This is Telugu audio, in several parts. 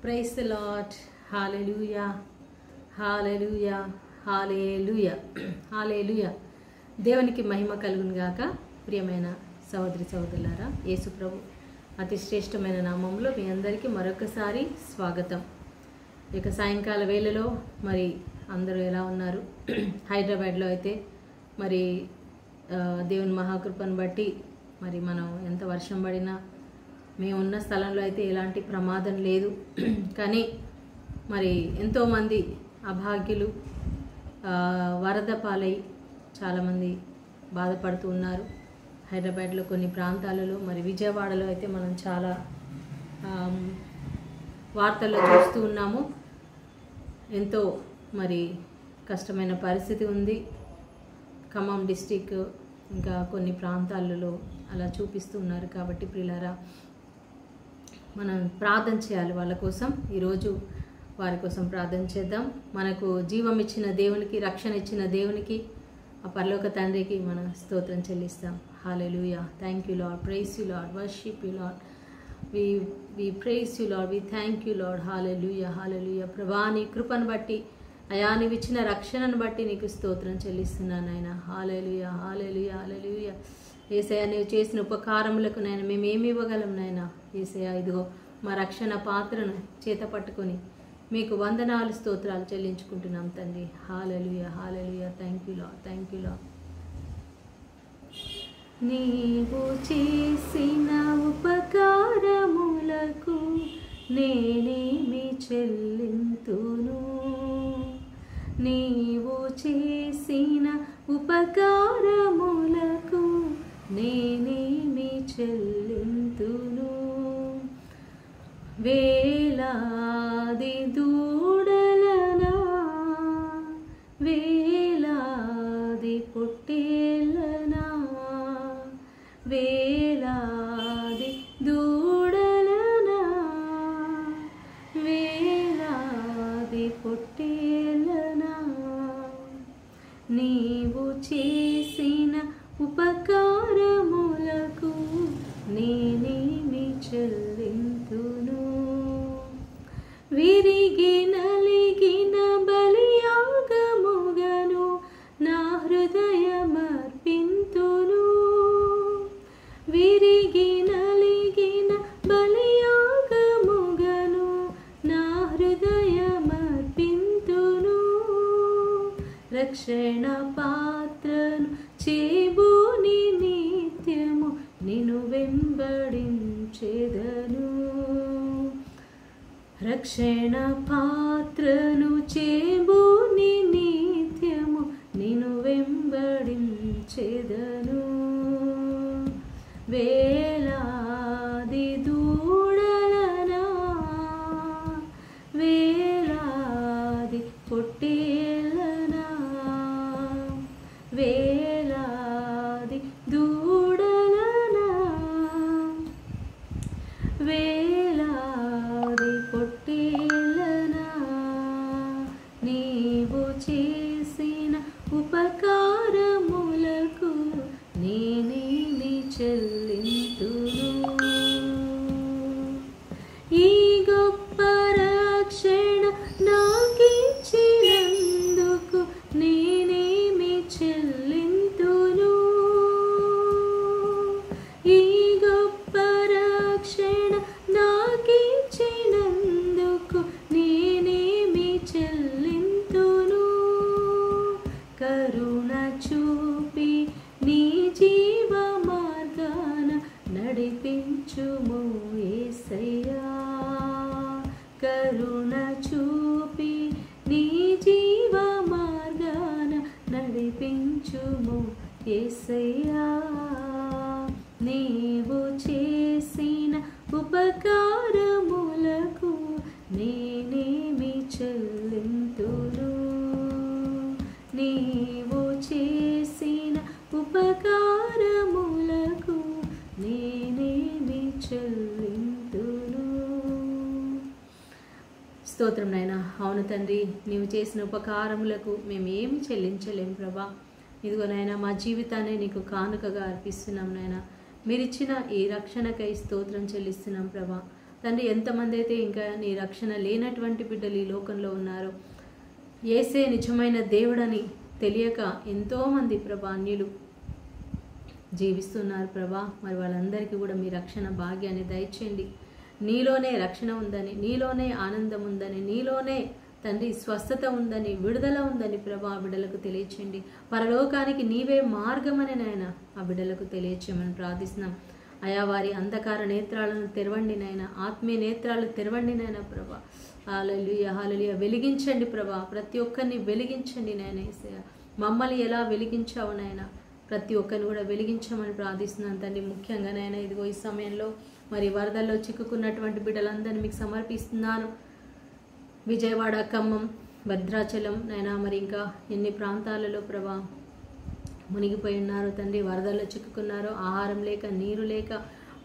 Praise the Lord. Hallelujah, hallelujah, hallelujah, hallelujah. దేవునికి మహిమ కలుగును గాక. ప్రియమైన సహోదరి సహోదరులారా, యేసు ప్రభు అతి శ్రేష్టమైన నామంలో మీ అందరికీ మరొకసారి స్వాగతం. ఇక సాయంకాల వేళలో మరి అందరూ ఎలా ఉన్నారు? హైదరాబాద్లో అయితే మరి దేవుని మహాకృపను బట్టి మరి మనం ఎంత వర్షం పడినా మేమున్న స్థలంలో అయితే ఎలాంటి ప్రమాదం లేదు. కానీ మరి ఎంతోమంది అభాగ్యులు వరద పాలై చాలామంది బాధపడుతూ ఉన్నారు. హైదరాబాద్లో కొన్ని ప్రాంతాలలో, మరి విజయవాడలో అయితే మనం చాలా వార్తల్లో చూస్తూ ఉన్నాము. ఎంతో మరి కష్టమైన పరిస్థితి ఉంది. ఖమ్మం డిస్టిక్ ఇంకా కొన్ని ప్రాంతాలలో అలా చూపిస్తూ ఉన్నారు. కాబట్టి ప్రియులారా, మనం ప్రార్థన చేయాలి వాళ్ళ కోసం. ఈరోజు వారి కోసం ప్రార్థన చేద్దాం. మనకు జీవం ఇచ్చిన దేవునికి, రక్షణ ఇచ్చిన దేవునికి, ఆ పరలోక తండ్రికి మన స్తోత్రం చెల్లిస్తాం. Hallelujah. Thank you Lord, praise you Lord, worship you Lord, we praise you Lord, we thank you Lord. Hallelujah, hallelujah. ప్రభా, నీ కృపను బట్టి, అయా నీవు ఇచ్చిన రక్షణను బట్టి నీకు స్తోత్రం చెల్లిస్తున్నాను ఆయన. హల్లెలూయా, హల్లెలూయా, హల్లెలూయా. యేసయ్యా, నీవు చేసిన ఉపకారములకు నాయన మేమేమి ఇవ్వగలం నాయన? యేసయ్యా, ఇదిగో మా రక్షణ పాత్రను చేత పట్టుకొని మీకు వందనాలు, స్తోత్రాలు చెల్లించుకుంటున్నాం తండ్రి. Hallelujah, hallelujah. Thank you Lord, thank you Lord. నీవు చేసిన ఉపకారములకు నేనేమి చెల్లింతును? నీవు చేసిన ఉపకారములకు నేనేమి చెల్లింతును? వేలాది దూడలనా, వేలాది పొట్టేళ్ళనా, వేలాది దూడలనా, వేలాది పొట్టేళ్ళనా, నీవు చేసిన ఉపకారములకు నేనేమి చెల్లింతును? విరిగి నలిగిన బలియాగముగను నా హృదయమర్పింతును. విరిగి నలిగిన బలియాగముగను నా హృదయమర్పింతును. రక్షణ పాత్రను చేబూని నిత్యము నిన్ను వెంబడించెదను. రక్షణ పాత్రను చేబూని నిత్యము నిన్ను వెంబడించెదను. వేలాది దూడలనా, వేలాది పొట్టేళ్ళనా, వేలాది దూడలనా, వేలాది పొట్టేళ్ళనా, నీవు చేసిన ఉపకారములకు నేనేమి చెల్లింతును? ఈ గొప్ప రక్షణ నాకిచ్చినందుకు నేనేమి చెల్లింతును? ఈ గొప్ప రక్షణ నాకిచ్చినందుకు నేనేమి చెల్లింతును? కరుణ చూపి నీ జీవ మార్గాన నడిపించుము యేసయ్యా. కరుణ చూపి నీ జీవ మార్గాన నడిపించుము యేసయ్యా. నీవు చేసిన ఉపకారములకు నేనేమి చెల్లింతును? నీవు చేసిన ఉపకారములకు నేనేమి చెల్లింతును? స్తోత్రం నాయన. అవును తండ్రి, నీవు చేసిన ఉపకారములకు మేము ఏమి చెల్లించలేం ప్రభా. ఇదిగో నాయన, మా జీవితాన్ని నీకు కానుకగా అర్పిస్తున్నాం నాయన. మీరిచ్చిన ఈ రక్షణకై స్తోత్రం చెల్లిస్తున్నాం ప్రభా. తండ్రి, ఎంతమంది అయితే ఇంకా నీ రక్షణ లేనటువంటి బిడ్డలు ఈ లోకంలో ఉన్నారో, యేసే నిజమైన దేవుడని తెలియక ఎంతోమంది ప్రభా అన్యులు జీవిస్తున్నారు ప్రభా. మరి వాళ్ళందరికీ కూడా మీ రక్షణ భాగ్యాన్ని దయచేయండి. నీలోనే రక్షణ ఉందని, నీలోనే ఆనందం ఉందని, నీలోనే తండ్రి స్వస్థత ఉందని, విడుదల ఉందని ప్రభా ఆ బిడ్డలకు తెలియచేయండి. పరలోకానికి నీవే మార్గమని నాయన ఆ బిడ్డలకు తెలియచేయమని ప్రార్థిస్తున్నాం. అయా వారి అంధకార నేత్రాలను తెరవండి నాయన, ఆత్మీయ నేత్రాలు తెరవండి నాయన ప్రభా. హల్లెలూయా, హల్లెలూయా. వెలిగించండి ప్రభా, ప్రతి ఒక్కరిని వెలిగించండి నాయన. యేసయ్యా, మమ్మల్ని ఎలా వెలిగించావు నాయన, ప్రతి ఒక్కరిని కూడా వెలిగించమని ప్రార్థిస్తున్నాను తండ్రి. ముఖ్యంగా నాయన ఇదిగో ఈ సమయంలో మరి వరదల్లో చిక్కుకున్నటువంటి బిడ్డలందరినీ మీకు సమర్పిస్తున్నాను. విజయవాడ, ఖమ్మం, భద్రాచలం నాయన, మరి ఇంకా ఎన్ని ప్రాంతాలలో ప్రభా మునిగిపోయి ఉన్నారు తండ్రి, వరదల్లో చిక్కుకున్నారు. ఆహారం లేక, నీరు లేక,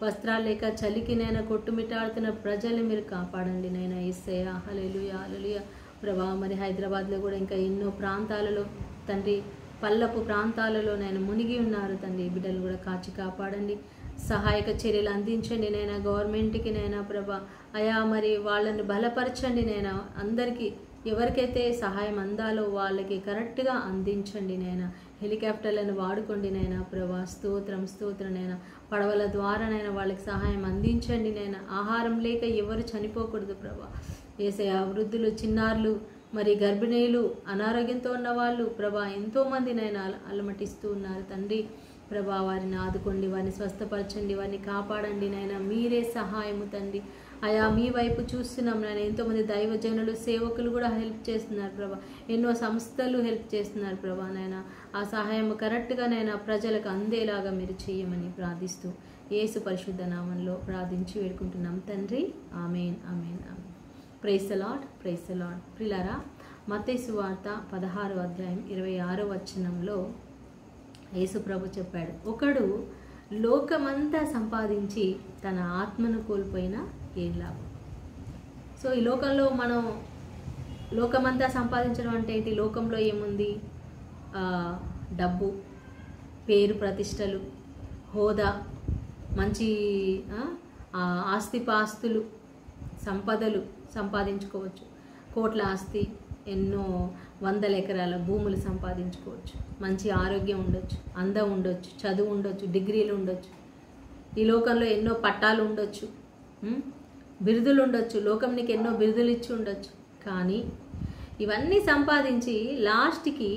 వస్త్రాలు లేక, చలికి నైనా కొట్టుమిట్టాడుతున్న ప్రజల్ని మీరు కాపాడండి నైనా. యేసయ్యా, హల్లెలూయా, హల్లెలూయా ప్రభా. మరి హైదరాబాద్లో కూడా ఇంకా ఎన్నో ప్రాంతాలలో తండ్రి, పల్లపు ప్రాంతాలలో నేను మునిగి ఉన్నారు తండ్రి. బిడ్డలు కూడా కాచి కాపాడండి, సహాయక చర్యలు అందించండి నైనా. గవర్నమెంట్కి నైనా ప్రభా అయా మరి వాళ్ళని బలపరచండి నైనా. అందరికీ ఎవరికైతే సహాయం అందాలో వాళ్ళకి కరెక్ట్గా అందించండి నైనా. హెలికాప్టర్లను వాడుకోండి నైనా ప్రభా. స్తోత్రం, స్తోత్రం నైనా. పడవల ద్వారానైనా వాళ్ళకి సహాయం అందించండి నైనా. ఆహారం లేక ఎవరు చనిపోకూడదు ప్రభా. యేసయ్యా, వృద్ధులు, చిన్నారులు, మరి గర్భిణీలు, అనారోగ్యంతో ఉన్న వాళ్ళు ప్రభా ఎంతోమంది నైనా అలమటిస్తూ ఉన్నారు తండ్రి. ప్రభా వారిని ఆదుకోండి, వారిని స్వస్థపరచండి, వారిని కాపాడండి నైనా. మీరే సహాయము తండ్రి. అయా మీ వైపు చూస్తున్నాం నాయన. ఎంతోమంది దైవజనులు, సేవకులు కూడా హెల్ప్ చేస్తున్నారు ప్రభా. ఎన్నో సంస్థలు హెల్ప్ చేస్తున్నారు ప్రభా నాయన. ఆ సహాయం కరెక్ట్గా నైనా ప్రజలకు అందేలాగా మీరు చేయమని ప్రార్థిస్తూ యేసు పరిశుద్ధ నామంలో ప్రార్థించి వేడుకుంటున్నాం తండ్రి. Amen, amen, amen. Praise the Lord, praise the Lord. ప్రియులారా, మత్తయి సువార్త 16వ అధ్యాయం 26వ వచనంలో యేసు ప్రభు చెప్పాడు, ఒకడు లోకమంతా సంపాదించి తన ఆత్మను కోల్పోయినా ఏం లాభం. సో ఈ లోకంలో మనం లోకమంతా సంపాదించడం అంటే ఏంటి? లోకంలో ఏముంది? డబ్బు, పేరు, ప్రతిష్టలు, హోదా, మంచి ఆస్తిపాస్తులు, సంపదలు సంపాదించుకోవచ్చు. కోట్ల ఆస్తి, ఎన్నో వందల ఎకరాల భూములు సంపాదించుకోవచ్చు. మంచి ఆరోగ్యం ఉండొచ్చు, అందం ఉండొచ్చు, చదువు ఉండొచ్చు, డిగ్రీలు ఉండొచ్చు. ఈ లోకంలో ఎన్నో పట్టాలు ఉండొచ్చు, బిరుదులు ఉండొచ్చు. లోకం నీకు ఎన్నో బిరుదులు ఇచ్చి ఉండొచ్చు. కానీ ఇవన్నీ సంపాదించి లాస్ట్కి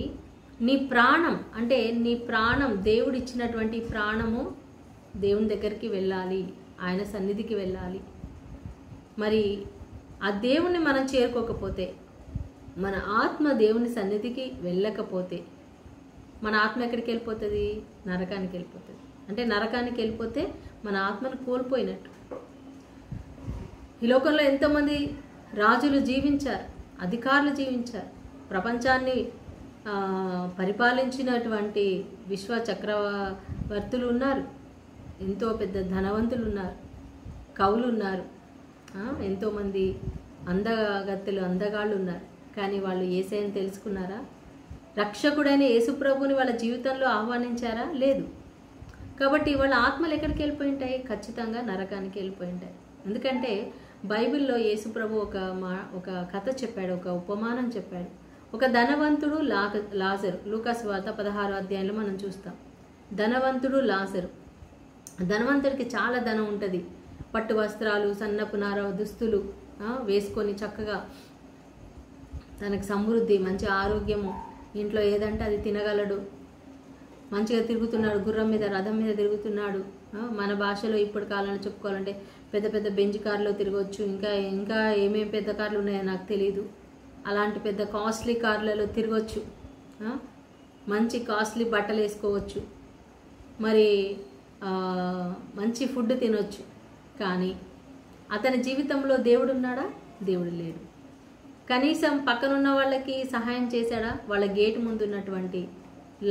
నీ ప్రాణం, అంటే నీ ప్రాణం, దేవుడు ఇచ్చినటువంటి ప్రాణము దేవుని దగ్గరికి వెళ్ళాలి, ఆయన సన్నిధికి వెళ్ళాలి. మరి ఆ దేవుణ్ణి మనం చేరుకోకపోతే, మన ఆత్మ దేవుని సన్నిధికి వెళ్ళకపోతే మన ఆత్మ ఎక్కడికి వెళ్ళిపోతుంది? నరకానికి వెళ్ళిపోతుంది. అంటే నరకానికి వెళ్ళిపోతే మన ఆత్మను కోల్పోయినట్టు. ఈ లోకంలో ఎంతోమంది రాజులు జీవించారు, అధికారులు జీవించారు, ప్రపంచాన్ని పరిపాలించినటువంటి విశ్వ చక్రవర్తులు ఉన్నారు, ఎంతో పెద్ద ధనవంతులు ఉన్నారు, కవులు ఉన్నారు, ఎంతోమంది అందగత్తెలు, అందగాళ్ళు ఉన్నారు. కానీ వాళ్ళు యేసయ్యను తెలుసుకున్నారా? రక్షకుడైన యేసుప్రభుని వాళ్ళ జీవితంలో ఆహ్వానించారా? లేదు. కాబట్టి వాళ్ళ ఆత్మలు ఎక్కడికి వెళ్ళిపోయి ఉంటాయి? ఖచ్చితంగా నరకానికి వెళ్ళిపోయి ఉంటాయి. ఎందుకంటే బైబిల్లో యేసుప్రభు ఒక కథ చెప్పాడు, ఒక ఉపమానం చెప్పాడు. ఒక ధనవంతుడు, లాజరు. లూకా సువార్త 16వ అధ్యాయంలో మనం చూస్తాం. ధనవంతుడు, లాజరు. ధనవంతుడికి చాలా ధనం ఉంటుంది. పట్టు వస్త్రాలు, సన్నపు నార దుస్తులు వేసుకొని చక్కగా తనకు సమృద్ధి, మంచి ఆరోగ్యము, ఇంట్లో ఏదంటే అది తినగలడు, మంచిగా తిరుగుతున్నాడు, గుర్రం మీద, రథం మీద తిరుగుతున్నాడు. మన భాషలో ఇప్పుడు కాలంలో చెప్పుకోవాలంటే పెద్ద పెద్ద బెంజ్ కార్లో తిరగవచ్చు. ఇంకా ఏమేమి పెద్ద కార్లు ఉన్నాయో నాకు తెలీదు. అలాంటి పెద్ద కాస్ట్లీ కార్లలో తిరగచ్చు, మంచి కాస్ట్లీ బట్టలు వేసుకోవచ్చు, మరి మంచి ఫుడ్ తినొచ్చు. కానీ అతని జీవితంలో దేవుడు ఉన్నాడా? దేవుడు లేడు. కనీసం పక్కనున్న వాళ్ళకి సహాయం చేశాడా? వాళ్ళ గేటు ముందు ఉన్నటువంటి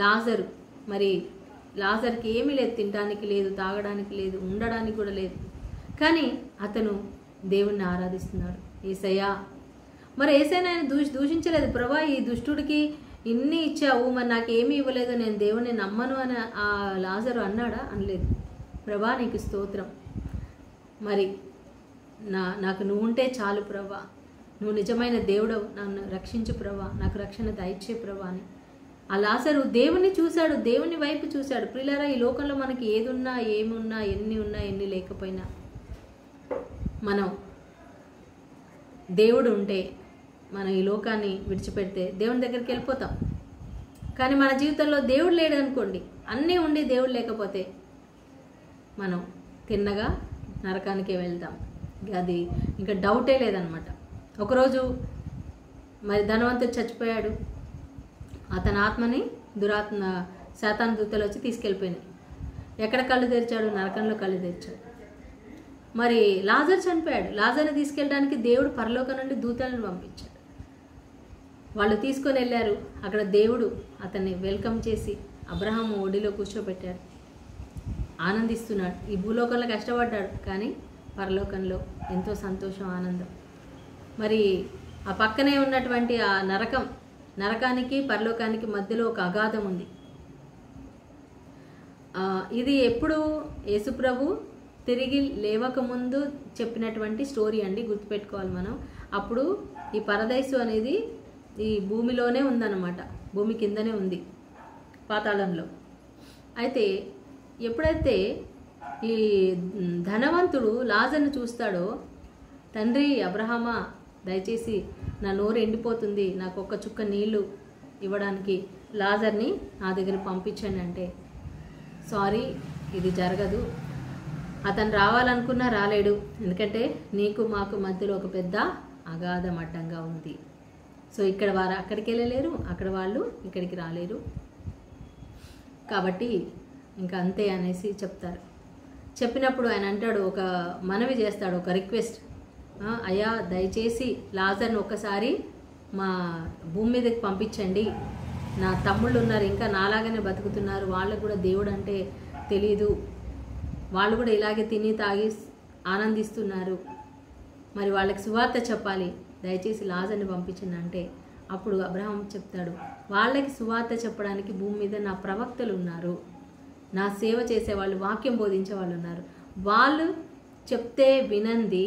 లాజరు, మరి లాజర్కి ఏమీ లేదు, తినడానికి లేదు, తాగడానికి లేదు, ఉండడానికి కూడా లేదు. కానీ అతను దేవుణ్ణి ఆరాధిస్తున్నాడు. యేసయ్యా, మరి యేసయ్యను ఆయన దూషించలేదు. ప్రభా, ఈ దుష్టుడికి ఇన్ని ఇచ్చావు, మరి నాకు ఏమీ ఇవ్వలేదు, నేను దేవుణ్ణి నమ్మను అని ఆ లాజరు అన్నాడా? అనలేదు. ప్రభా నీకు స్తోత్రం. మరి నాకు నువ్వు ఉంటే చాలు ప్రభా, నువ్వు నిజమైన దేవుడవు, నన్ను రక్షించు ప్రభా, నాకు రక్షణ దయచే ప్రభా అని ఆ లాజరు దేవుని చూశాడు, దేవుని వైపు చూశాడు. ప్రియులారా, ఈ లోకంలో మనకి ఏదున్నా, ఏమున్నా, ఎన్ని ఉన్నా, ఎన్ని లేకపోయినా, మనం దేవుడు ఉంటే మనం ఈ లోకాన్ని విడిచిపెడితే దేవుని దగ్గరికి వెళ్ళిపోతాం. కానీ మన జీవితంలో దేవుడు లేడు అనుకోండి, అన్నీ ఉండి దేవుడు లేకపోతే మనం తిన్నగా నరకానికే వెళ్తాం. అది ఇంకా డౌటే లేదనమాట. ఒకరోజు మరి ధనవంతుడు చచ్చిపోయాడు. అతని ఆత్మని శాతాను దూతలు వచ్చి తీసుకెళ్ళిపోయినాయి. ఎక్కడ కళ్ళు తెరిచాడు? నరకంలో కళ్ళు తెరిచాడు. మరి లాజరు చనిపోయాడు. లాజర్ని తీసుకెళ్ళడానికి దేవుడు పరలోకం నుండి దూతలను పంపించాడు. వాళ్ళు తీసుకొని వెళ్ళారు. అక్కడ దేవుడు అతన్ని వెల్కమ్ చేసి అబ్రహాము ఒడిలో కూర్చోబెట్టాడు. ఆనందిస్తున్నాడు. ఈ భూలోకంలో కష్టపడ్డాడు, కానీ పరలోకంలో ఎంతో సంతోషం, ఆనందం. మరి ఆ పక్కనే ఉన్నటువంటి ఆ నరకానికి పరలోకానికి మధ్యలో ఒక అగాధం ఉంది. ఇది ఎప్పుడు యేసుప్రభు తిరిగి లేవకముందు చెప్పినటువంటి స్టోరీ అండి, గుర్తుపెట్టుకోవాలి మనం. అప్పుడు ఈ పరదైసు అనేది ఈ భూమిలోనే ఉందన్నమాట, భూమి కిందనే ఉంది, పాతాళంలో. అయితే ఎప్పుడైతే ఈ ధనవంతుడు లాజర్ని చూస్తాడో, తండ్రి అబ్రహామా, దయచేసి నా నోరు ఎండిపోతుంది, నాకు ఒక్క చుక్క నీళ్లు ఇవ్వడానికి లాజర్ని నా దగ్గర పంపించండి అంటే, సారీ, ఇది జరగదు, అతను రావాలనుకున్నా రాలేడు, ఎందుకంటే నీకు మాకు మధ్యలో ఒక పెద్ద అగాధం అడ్డంగా ఉంది. సో ఇక్కడ వారు అక్కడికి వెళ్ళలేరు, అక్కడ వాళ్ళు ఇక్కడికి రాలేరు, కాబట్టి ఇంకా అంతే అనేసి చెప్తారు. చెప్పినప్పుడు ఆయన అంటాడు, ఒక మనవి చేస్తాడు, ఒక రిక్వెస్ట్, అయ్యా దయచేసి లాజర్ని ఒక్కసారి మా భూమి మీదకి పంపించండి, నా తమ్ముళ్ళు ఉన్నారు, ఇంకా నాలాగానే బతుకుతున్నారు, వాళ్ళకు కూడా దేవుడు అంటే తెలీదు, వాళ్ళు కూడా ఇలాగే తిని తాగి ఆనందిస్తున్నారు, మరి వాళ్ళకి సువార్త చెప్పాలి, దయచేసి లాజర్ని పంపించండి అంటే, అప్పుడు అబ్రహాం చెప్తాడు, వాళ్ళకి సువార్త చెప్పడానికి భూమి మీద నా ప్రవక్తలు ఉన్నారు, నా సేవ చేసేవాళ్ళు, వాక్యం బోధించే వాళ్ళు ఉన్నారు, వాళ్ళు చెప్తే వినంది,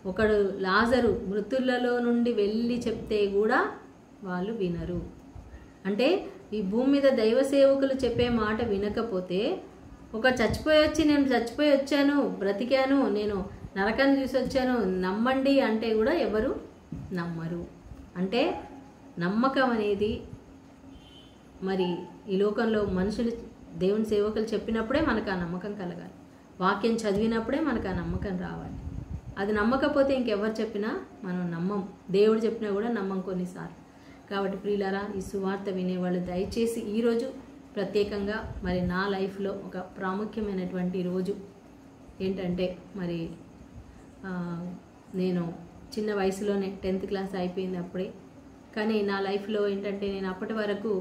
ఒకడు లాజరు మృతులలో నుండి వెళ్ళి చెప్తే కూడా వాళ్ళు వినరు. అంటే ఈ భూమి మీద దైవ సేవకులు చెప్పే మాట వినకపోతే, ఒక నేను చచ్చిపోయి వచ్చాను, బ్రతికాను, నేను నరకాన్ని చూసి వచ్చాను, నమ్మండి అంటే కూడా ఎవరు నమ్మరు. అంటే నమ్మకం అనేది మరి ఈ లోకంలో మనుషులు, దేవుని సేవకులు చెప్పినప్పుడే మనకు ఆ నమ్మకం కలగాలి, వాక్యం చదివినప్పుడే మనకు ఆ నమ్మకం రావాలి. అది నమ్మకపోతే ఇంకెవరు చెప్పినా మనం నమ్మం, దేవుడు చెప్పినా కూడా నమ్మం కొన్నిసార్లు. కాబట్టి ప్రియులారా, ఈ సువార్త వినేవాళ్ళు దయచేసి ఈరోజు ప్రత్యేకంగా మరి నా లైఫ్లో ఒక ప్రాముఖ్యమైనటువంటి రోజు ఏంటంటే, మరి నేను చిన్న వయసులోనే 10th క్లాస్ అయిపోయింది అప్పుడే. కానీ నా లైఫ్లో ఏంటంటే, నేను అప్పటి వరకు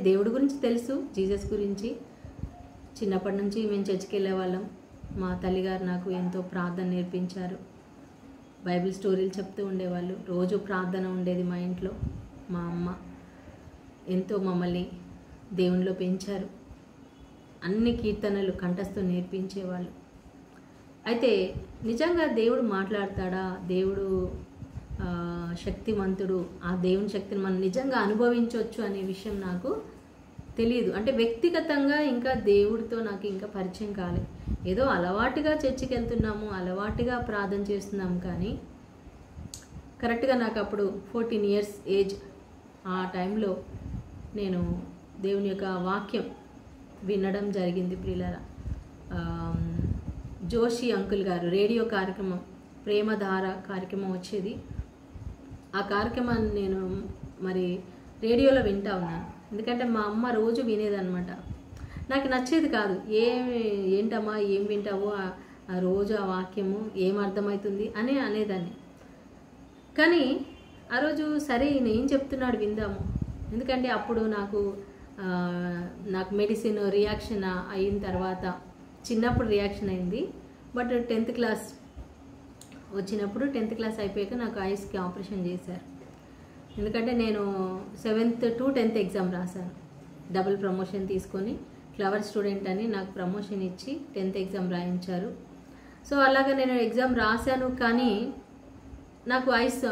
దేవుడు గురించి తెలుసు, జీసస్ గురించి. చిన్నప్పటి నుంచి మేము చర్చికి వెళ్ళేవాళ్ళం. మా తల్లిగారు నాకు ఎంతో ప్రార్థన నేర్పించారు, బైబిల్ స్టోరీలు చెప్తూ ఉండేవాళ్ళు, రోజు ప్రార్థన ఉండేది మా ఇంట్లో. మా అమ్మ ఎంతో మమ్మల్ని దేవునిలో పెంచారు, అన్ని కీర్తనలు కంఠస్థం నేర్పించేవాళ్ళు. అయితే నిజంగా దేవుడు మాట్లాడతాడా, దేవుడు శక్తివంతుడు, ఆ దేవుని శక్తిని మనం నిజంగా అనుభవించవచ్చు అనే విషయం నాకు తెలియదు. అంటే వ్యక్తిగతంగా ఇంకా దేవుడితో నాకు ఇంకా పరిచయం కాలేదు. ఏదో అలవాటుగా చర్చికి వెళ్తున్నాము, అలవాటుగా ప్రార్థన చేస్తున్నాము, కానీ కరెక్ట్గా నాకు అప్పుడు 14 years ఏజ్. ఆ టైంలో నేను దేవుని యొక్క వాక్యం వినడం జరిగింది. ప్రియులారా, జోషి అంకుల్ గారు రేడియో కార్యక్రమం, ప్రేమధార కార్యక్రమం వచ్చేది. ఆ కార్యక్రమాన్ని నేను మరి రేడియోలో వింటా ఉన్నాను, ఎందుకంటే మా అమ్మ రోజు వినేదన్నమాట. నాకు నచ్చేది కాదు, ఏంటమ్మా ఏం వింటావో, ఆ రోజు ఆ వాక్యము ఏం అర్థమవుతుంది అని అనేదాన్ని. కానీ ఆ రోజు సరే ఈయన ఏం చెప్తున్నాడు విందాము, ఎందుకంటే అప్పుడు నాకు మెడిసిన్ రియాక్షన్ అయిన తర్వాత, చిన్నప్పుడు రియాక్షన్ అయింది, బట్ 10th క్లాస్ వచ్చినప్పుడు 10th క్లాస్ అయిపోయాక నాకు ఐస్కి ఆపరేషన్ చేశారు. ఎందుకంటే నేను 7th to 10th ఎగ్జామ్ రాశాను, డబుల్ ప్రమోషన్ తీసుకొని క్లవర్ స్టూడెంట్ అని నాకు ప్రమోషన్ ఇచ్చి 10th ఎగ్జామ్ రాయించారు. సో అలాగా నేను ఎగ్జామ్ రాశాను, కానీ నాకు ఐస్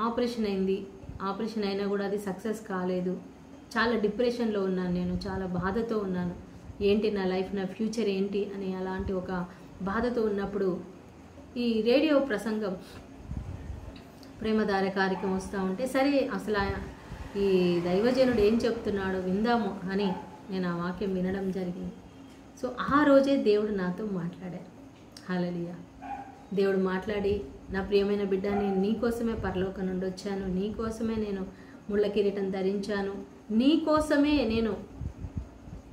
ఆపరేషన్ అయింది. ఆపరేషన్ అయినా కూడా అది సక్సెస్ కాలేదు. చాలా డిప్రెషన్లో ఉన్నాను, నేను చాలా బాధతో ఉన్నాను. ఏంటి నా లైఫ్, నా ఫ్యూచర్ ఏంటి అని అలాంటి ఒక బాధతో ఉన్నప్పుడు ఈ రేడియో ప్రసంగం ప్రేమధార కార్యక్రమం వస్తూ ఉంటే, సరే అసలు ఈ దైవజనుడు ఏం చెప్తున్నాడో విందాము అని నేను ఆ వాక్యం వినడం జరిగింది. సో ఆ రోజే దేవుడు నాతో మాట్లాడారు. హల్లెలూయా. దేవుడు మాట్లాడి, నా ప్రియమైన బిడ్డ, నేను నీకోసమే పరలోకం నుండి వచ్చాను, నీకోసమే నేను ముళ్ళ కిరీటం ధరించాను, నీకోసమే నేను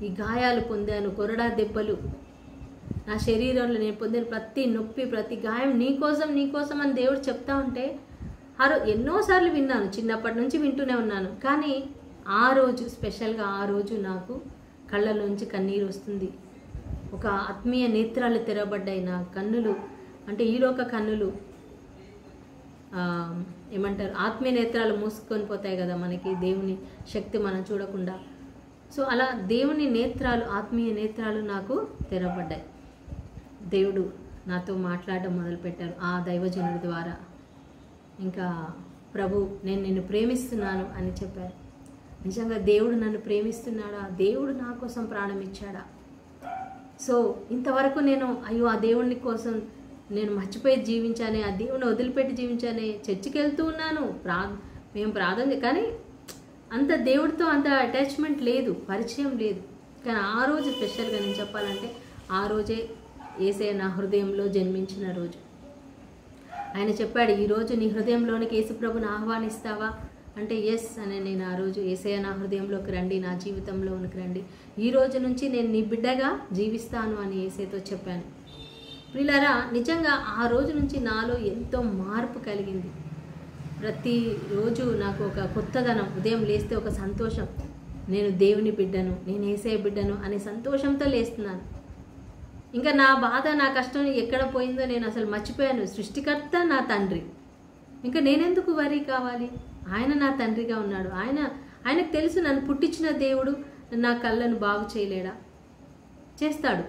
ఈ గాయాలు పొందాను, కొరడా దెబ్బలు, నా శరీరంలో నేను పొందిన ప్రతి నొప్పి, ప్రతి గాయం నీకోసం అని దేవుడు చెప్తా ఉంటే ఎన్నోసార్లు విన్నాను, చిన్నప్పటి నుంచి వింటూనే ఉన్నాను. కానీ ఆ రోజు స్పెషల్గా ఆ రోజు నాకు కళ్ళలోంచి కన్నీరు వస్తుంది. ఒక ఆత్మీయ నేత్రాలు తెరవబడ్డాయి. నా కన్నులు అంటే ఈలోక కన్నులు ఏమంటారు, ఆత్మీయ నేత్రాలు మూసుకొని పోతాయి కదా మనకి, దేవుని శక్తి మనం చూడకుండా. సో అలా దేవుని నేత్రాలు, ఆత్మీయ నేత్రాలు నాకు తెరవబడ్డాయి. దేవుడు నాతో మాట్లాడడం మొదలుపెట్టారు ఆ దైవజనుడి ద్వారా. ఇంకా ప్రభు, నేను నిన్ను ప్రేమిస్తున్నాను అని చెప్పారు. నిజంగా దేవుడు నన్ను ప్రేమిస్తున్నాడా? దేవుడు నా కోసం ప్రాణం ఇచ్చాడా? సో ఇంతవరకు నేను అయ్యో ఆ దేవుని కోసం నేను మర్చిపోయి జీవించానే, ఆ దేవుని వదిలిపెట్టి జీవించానే, చర్చికి వెళ్తూ ఉన్నాను, మేము ప్రార్థన, కానీ అంత దేవుడితో అంత అటాచ్మెంట్ లేదు, పరిచయం లేదు. కానీ ఆ రోజు స్పెషల్గా నేను చెప్పాలంటే ఆ రోజే యేసయ్య నా హృదయంలో జన్మించిన రోజు. ఆయన చెప్పాడు, ఈరోజు నీ హృదయంలోనికి యేసుప్రభుని ఆహ్వానిస్తావా అంటే ఎస్ అని నేను ఆ రోజు, యేసయ్య నా హృదయంలోకి రండి, నా జీవితంలోనికి రండి, ఈ రోజు నుంచి నేను నీ బిడ్డగా జీవిస్తాను అని యేసయ్యతో చెప్పాను. ప్రియులారా, నిజంగా ఆ రోజు నుంచి నాలో ఎంతో మార్పు కలిగింది. ప్రతిరోజు నాకు ఒక కొత్తదనం, ఉదయం లేస్తే ఒక సంతోషం, నేను దేవుని బిడ్డను, నేను యేసయ్య బిడ్డను అనే సంతోషంతో లేస్తున్నాను. ఇంకా నా బాధ, నా కష్టం ఎక్కడ పోయిందో నేను అసలు మర్చిపోయాను. సృష్టికర్త నా తండ్రి, ఇంకా నేనెందుకు వరి కావాలి? ఆయన నా తండ్రిగా ఉన్నాడు. ఆయనకు తెలుసు నన్ను పుట్టించిన దేవుడు నా కళ్ళను బాగు చేయలేడా? చేస్తాడు.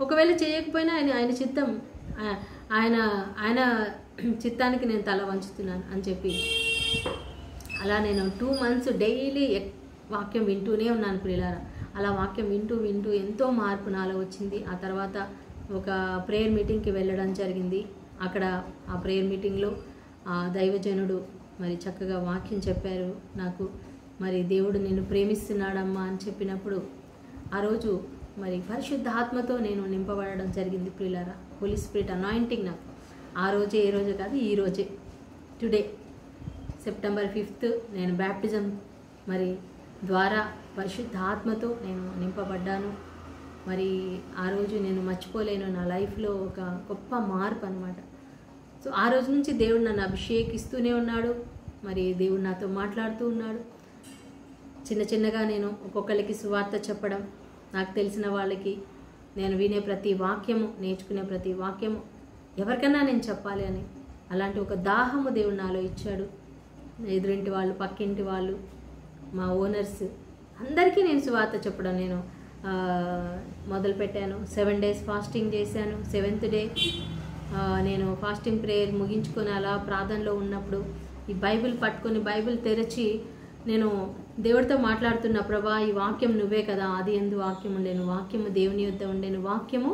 ఒకవేళ చేయకపోయినా ఆయన చిత్తం, ఆయన చిత్తానికి నేను తల వంచుతున్నాను అని చెప్పి అలా నేను 2 months డైలీ వాక్యం వింటూనే ఉన్నాను ప్రియులారా. అలా వాక్యం వింటూ ఎంతో మార్పు నాలో వచ్చింది. ఆ తర్వాత ఒక ప్రేయర్ మీటింగ్కి వెళ్ళడం జరిగింది. అక్కడ ఆ ప్రేయర్ మీటింగ్లో ఆ దైవజనుడు మరి చక్కగా వాక్యం చెప్పారు నాకు. మరి దేవుడు నిన్ను ప్రేమిస్తున్నాడమ్మా అని చెప్పినప్పుడు ఆ రోజు మరి పరిశుద్ధ ఆత్మతో నేను నింపబడడం జరిగింది ప్రియులారా. హోలీ స్పిరిట్ అనాయింటింగ్ నాకు ఆ రోజే, ఏ రోజు కాదు, ఈ రోజే, టుడే September 5th నేను బ్యాప్టిజం మరి ద్వారా పరిశుద్ధ ఆత్మతో నేను నింపబడ్డాను. మరి ఆ రోజు నేను మర్చిపోలేను, నా లైఫ్లో ఒక గొప్ప మార్పు అనమాట. సో ఆ రోజు నుంచి దేవుడు నన్ను అభిషేకిస్తూనే ఉన్నాడు. మరి దేవుడు నాతో మాట్లాడుతూ ఉన్నాడు. చిన్నగా నేను ఒక్కొక్కరికి సువార్త చెప్పడం, నాకు తెలిసిన వాళ్ళకి నేను వినే ప్రతి వాక్యము, నేర్చుకునే ప్రతి వాక్యము ఎవరికైనా నేను చెప్పాలి అని అలాంటి ఒక దాహము దేవుడు నాలో ఇచ్చాడు. ఎదురింటి వాళ్ళు, పక్కింటి వాళ్ళు, మా ఓనర్స్ అందరికీ నేను సువార్త చెప్పడం నేను మొదలుపెట్టాను. 7 days ఫాస్టింగ్ చేశాను. 7th day నేను ఫాస్టింగ్ ప్రేయర్ ముగించుకొని అలా ప్రార్థనలో ఉన్నప్పుడు ఈ బైబిల్ పట్టుకొని, బైబిల్ తెరచి నేను దేవుడితో మాట్లాడుతున్న, ప్రభా ఈ వాక్యం నువ్వే కదా, ఆది యందు వాక్యం ఉండేను, వాక్యము దేవుని యొద్ద ఉండేను, వాక్యము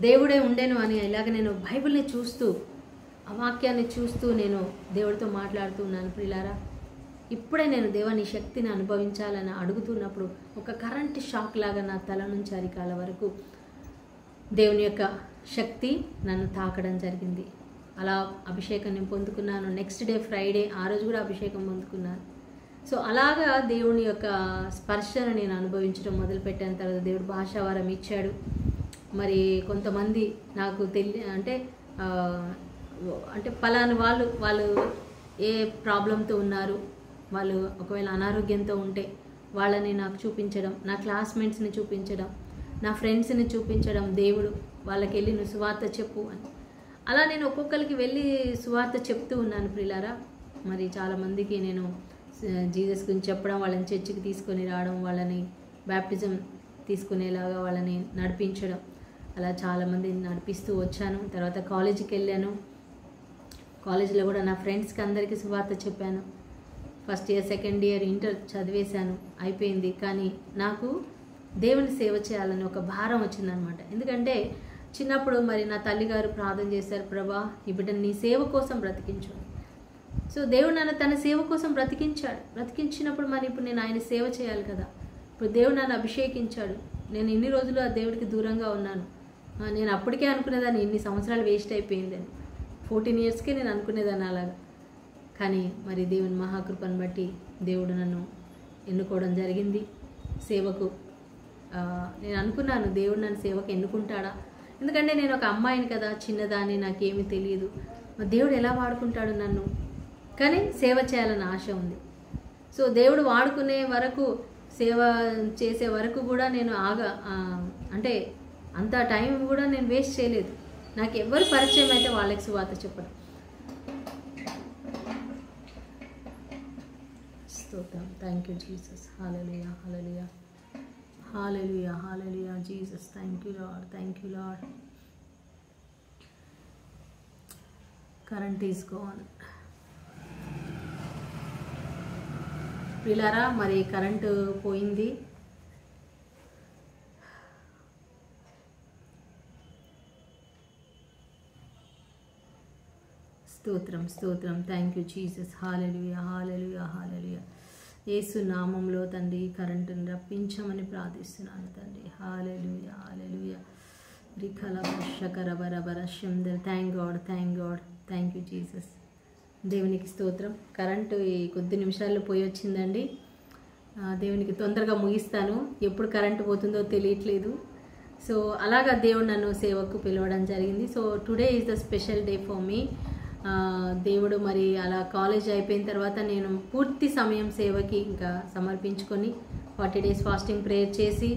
దేవుడే ఉండేను అని ఇలాగ నేను బైబిల్ని చూస్తూ, ఆ వాక్యాన్ని చూస్తూ నేను దేవుడితో మాట్లాడుతూ ఉన్నాను ప్రియులారా. ఇప్పుడే నేను దేవుని శక్తిని అనుభవించాలని అడుగుతున్నప్పుడు ఒక కరెంట్ షాక్ లాగా నా తల నుంచి అరికాల వరకు దేవుని యొక్క శక్తి నన్ను తాకడం జరిగింది. అలా అభిషేకం నేను పొందుకున్నాను. నెక్స్ట్ డే ఫ్రైడే ఆ రోజు కూడా అభిషేకం పొందుకున్నాను. సో అలాగా దేవుని యొక్క స్పర్శను నేను అనుభవించడం మొదలుపెట్టిన తర్వాత దేవుడు భాషావరం ఇచ్చాడు. మరి కొంతమంది నాకు అంటే పలానా వాళ్ళు ఏ ప్రాబ్లంతో ఉన్నారు, వాళ్ళు ఒకవేళ అనారోగ్యంతో ఉంటే వాళ్ళని నాకు చూపించడం, నా క్లాస్మేట్స్ని చూపించడం, నా ఫ్రెండ్స్ని చూపించడం, దేవుడు వాళ్ళకి వెళ్ళి నువ్వు సువార్త చెప్పు అని. అలా నేను ఒక్కొక్కరికి వెళ్ళి సువార్త చెప్తూ ఉన్నాను ప్రియులారా. మరి చాలామందికి నేను జీసస్ గురించి చెప్పడం, వాళ్ళని చర్చికి తీసుకొని రావడం, వాళ్ళని బ్యాప్టిజం తీసుకునేలాగా వాళ్ళని నడిపించడం, అలా చాలామందిని నడిపిస్తూ వచ్చాను. తర్వాత కాలేజీకి వెళ్ళాను. కాలేజీలో కూడా నా ఫ్రెండ్స్కి అందరికీ సువార్త చెప్పాను. First year, second year, inter చదివేశాను, అయిపోయింది. కానీ నాకు దేవుని సేవ చేయాలని ఒక భారం వచ్చిందనమాట. ఎందుకంటే చిన్నప్పుడు మరి నా తల్లిగారు ప్రార్థన చేశారు, ప్రభా ఈ బిడ్డని నీ సేవ కోసం బ్రతికించు. సో దేవుడు నన్ను తన సేవ కోసం బ్రతికించాడు. బ్రతికించినప్పుడు మరి ఇప్పుడు నేను ఆయన సేవ చేయాలి కదా. ఇప్పుడు దేవుడు నన్ను అభిషేకించాడు. నేను ఇన్ని రోజులు ఆ దేవుడికి దూరంగా ఉన్నాను. నేను అప్పటికే అనుకునేదాన్ని ఇన్ని సంవత్సరాలు వేస్ట్ అయిపోయిందని. 14 ఇయర్స్కే నేను అనుకునేదాన్ని అలాగా. కానీ మరి దేవుని మహాకృపను బట్టి దేవుడు నన్ను ఎన్నుకోవడం జరిగింది సేవకు. నేను అనుకున్నాను దేవుడు నన్ను సేవకు ఎన్నుకుంటాడా, ఎందుకంటే నేను ఒక అమ్మాయిని కదా, చిన్నదాన్ని, నాకేమీ తెలియదు. దేవుడు ఎలా వాడుకుంటాడు నన్ను, కానీ సేవ చేయాలని ఆశ ఉంది. సో దేవుడు వాడుకునే వరకు, సేవ చేసే వరకు కూడా నేను అంటే అంత టైం కూడా నేను వేస్ట్ చేయలేదు. నాకు ఎవరు పరిచయం అయితే వాళ్ళకి సువార్త చెప్పడం. స్తోత్రం. Thank you Jesus. Hallelujah, hallelujah, hallelujah, hallelujah Jesus. Thank you Lord, thank you Lord. Current is gone. పిల్లరా మరి కరెంటు పోయింది. స్తోత్రం, స్తోత్రం. Thank you Jesus. Hallelujah, hallelujah, hallelujah. యేసు నామంలో తండ్రి కరెంటుని రప్పించమని ప్రార్థిస్తున్నాను తండ్రి. Hallelujah, hallelujah. రిఖలబరబరబరశందర్. Thank God, thank God, thank you Jesus. దేవునికి స్తోత్రం. కరెంటు ఈ కొద్ది నిమిషాల్లో పోయి వచ్చిందండి. దేవునికి తొందరగా ముగిస్తాను, ఎప్పుడు కరెంటు పోతుందో తెలియట్లేదు. సో అలాగా దేవుడు నన్ను సేవకు పిలవడం జరిగింది. So today is the special day for me. దేవుడు మరి అలా కాలేజ్ అయిపోయిన తర్వాత నేను పూర్తి సమయం సేవకి ఇంకా సమర్పించుకొని 40 days ఫాస్టింగ్ ప్రేయర్ చేసి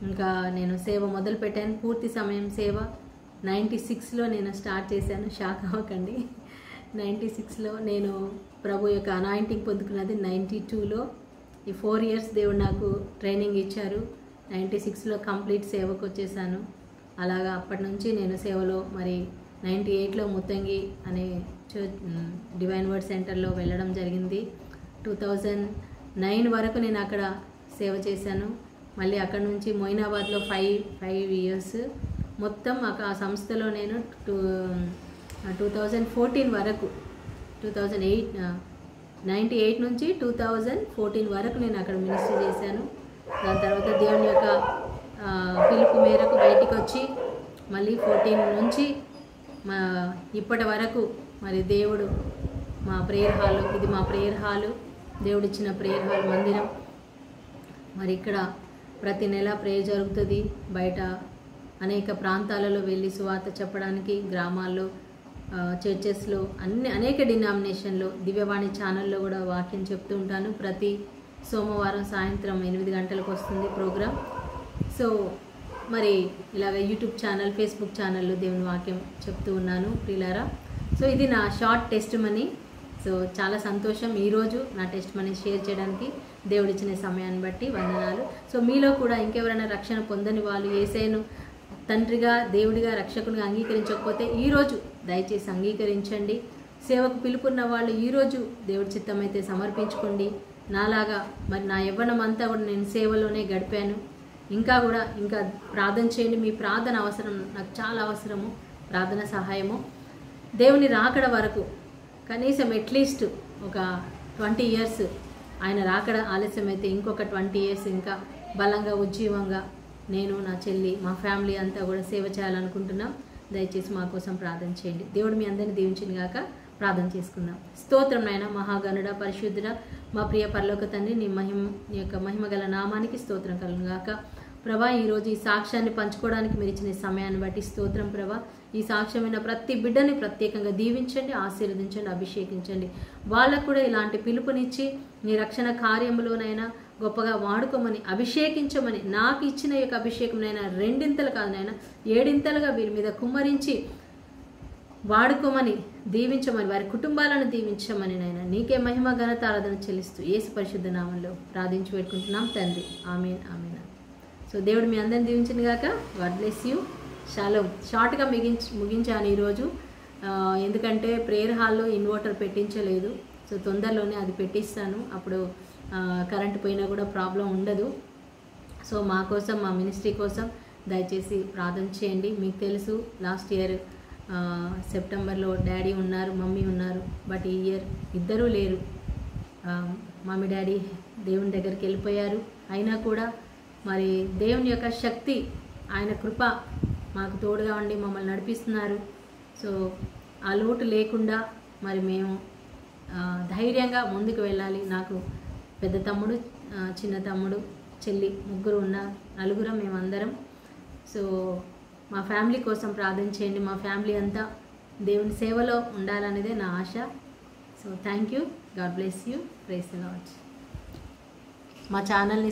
ఇంకా నేను సేవ మొదలు పెట్టాను. పూర్తి సమయం సేవ 96లో నేను స్టార్ట్ చేశాను. షాక్ అవ్వకండి. 96లో నేను ప్రభు యొక్క అనాయింటింగ్ పొందుకున్నది 92లో. ఈ 4 years దేవుడు నాకు ట్రైనింగ్ ఇచ్చారు. 96లో కంప్లీట్ సేవకు వచ్చేసాను. అలాగా అప్పటి నుంచి నేను సేవలో మరి 98లో ముత్తంగి అనే డివైన్ వర్డ్ సెంటర్లో వెళ్ళడం జరిగింది. 2009 వరకు నేను అక్కడ సేవ చేశాను. మళ్ళీ అక్కడ నుంచి మొయినాబాద్లో 5 years మొత్తం ఆ సంస్థలో నేను 2014 వరకు 98 నుంచి 2014 వరకు నేను అక్కడ మినిస్ట్రీ చేశాను. దాని తర్వాత దేవుని యొక్క పిలుపు మేరకు బయటికి వచ్చి మళ్ళీ 14 నుంచి ఇప్పటి వరకు మరి దేవుడు మా ప్రేయర్ హాల్, ఇది మా ప్రేయర్ హాలు, దేవుడిచ్చిన ప్రేయర్ హాల్ మందిరం. మరి ఇక్కడ ప్రతి నెల ప్రేయర్ జరుగుతుంది. బయట అనేక ప్రాంతాలలో వెళ్ళి సువార్త చెప్పడానికి, గ్రామాల్లో, చర్చెస్లో, అనేక డినామినేషన్లో, దివ్యవాణి ఛానల్లో కూడా వాక్యం చెప్తూ ఉంటాను. ప్రతి సోమవారం సాయంత్రం 8 గంటలకు వస్తుంది ప్రోగ్రాం. సో మరి ఇలాగ యూట్యూబ్ ఛానల్, ఫేస్బుక్ ఛానల్లో దేవుని వాక్యం చెప్తూ ఉన్నాను ప్రియులారా. సో ఇది నా షార్ట్ టెస్ట్ మనీ. సో చాలా సంతోషం ఈరోజు నా టెస్ట్ మనీ షేర్ చేయడానికి దేవుడిచ్చిన సమయాన్ని బట్టి వందనాలు. సో మీలో కూడా ఇంకెవరైనా రక్షణ పొందని వాళ్ళు, యేసయ్యను తండ్రిగా, దేవుడిగా, రక్షకునిగా అంగీకరించకపోతే ఈరోజు దయచేసి అంగీకరించండి. సేవకు పిలుపున్న వాళ్ళు ఈరోజు దేవుడి చిత్తమైతే సమర్పించుకోండి. నాలాగా మరి నా యవ్వనం అంతా కూడా నేను సేవలోనే గడిపాను. ఇంకా ప్రార్థన చేయండి. మీ ప్రార్థన అవసరం, నాకు చాలా అవసరము ప్రార్థన సహాయము. దేవుని రాకడ వరకు కనీసం అట్లీస్ట్ ఒక 20 years, ఆయన రాకడ ఆలస్యమైతే ఇంకొక 20 years ఇంకా బలంగా, ఉజ్జీవంగా నేను, నా చెల్లి, మా ఫ్యామిలీ అంతా కూడా సేవ చేయాలనుకుంటున్నాం. దయచేసి మా కోసం ప్రార్థన చేయండి. దేవుడు మీ అందరినీ దీవించిన గాక. ప్రార్థన చేసుకుందాం. స్తోత్రం నాయన, మహాగణుడ, పరిశుద్ధుడ, మా ప్రియ పరలోక తండ్రి, నీ యొక్క మహిమగల నామానికి స్తోత్రం కలుగును గాక. ప్రభా ఈరోజు ఈ సాక్ష్యాన్ని పంచుకోవడానికి మీరు ఇచ్చిన సమయాన్ని బట్టి స్తోత్రం ప్రభా. ఈ సాక్ష్యమైన ప్రతి బిడ్డని ప్రత్యేకంగా దీవించండి, ఆశీర్వదించండి, అభిషేకించండి. వాళ్ళకు కూడా ఇలాంటి పిలుపునిచ్చి నీ రక్షణ కార్యంలోనైనా గొప్పగా వాడుకోమని, అభిషేకించమని, నాకు ఇచ్చిన యొక్క అభిషేకంనైనా 2 కాదు నాయన, 7 వీరి మీద కుమ్మరించి వాడుకోమని, దీవించమని, వారి కుటుంబాలను దీవించమని నాయన నీకే మహిమ, ఘనత, ఆరాధన చెల్లిస్తూ యేసు పరిశుద్ధ నామంలో ప్రార్థించి పెట్టుకుంటున్నాం తండ్రి. ఆమేన్, ఆమేన్. సో దేవుడు మీ అందరిని దీవించిన గాక. God bless you. షాలోమ్. షార్ట్గా ముగించాను ఈరోజు, ఎందుకంటే ప్రేయర్ హాల్లో ఇన్వర్టర్ పెట్టించలేదు. సో తొందరలోనే అది పెట్టిస్తాను, అప్పుడు కరెంట్ పోయినా కూడా ప్రాబ్లం ఉండదు. సో మా కోసం, మా మినిస్ట్రీ కోసం దయచేసి ప్రార్థన చేయండి. మీకు తెలుసు లాస్ట్ ఇయర్ సెప్టెంబర్లో డాడీ ఉన్నారు, మమ్మీ ఉన్నారు, బట్ ఈ ఇయర్ ఇద్దరూ లేరు. మమ్మీ డాడీ దేవుని దగ్గరికి వెళ్ళిపోయారు. అయినా కూడా మరి దేవుని యొక్క శక్తి, ఆయన కృప మాకు తోడుగా ఉండి మమ్మల్ని నడిపిస్తున్నారు. సో ఆ లోటు లేకుండా మరి మేము ధైర్యంగా ముందుకు వెళ్ళాలి. నాకు పెద్ద తమ్ముడు, చిన్న తమ్ముడు, చెల్లి, ముగ్గురు ఉన్నారు, నలుగురం మేమందరం. సో మా ఫ్యామిలీ కోసం ప్రార్థన చేయండి. మా ఫ్యామిలీ అంతా దేవుని సేవలో ఉండాలనేదే నా ఆశ. So thank you. God bless you. Praise the Lord. మా ఛానల్ని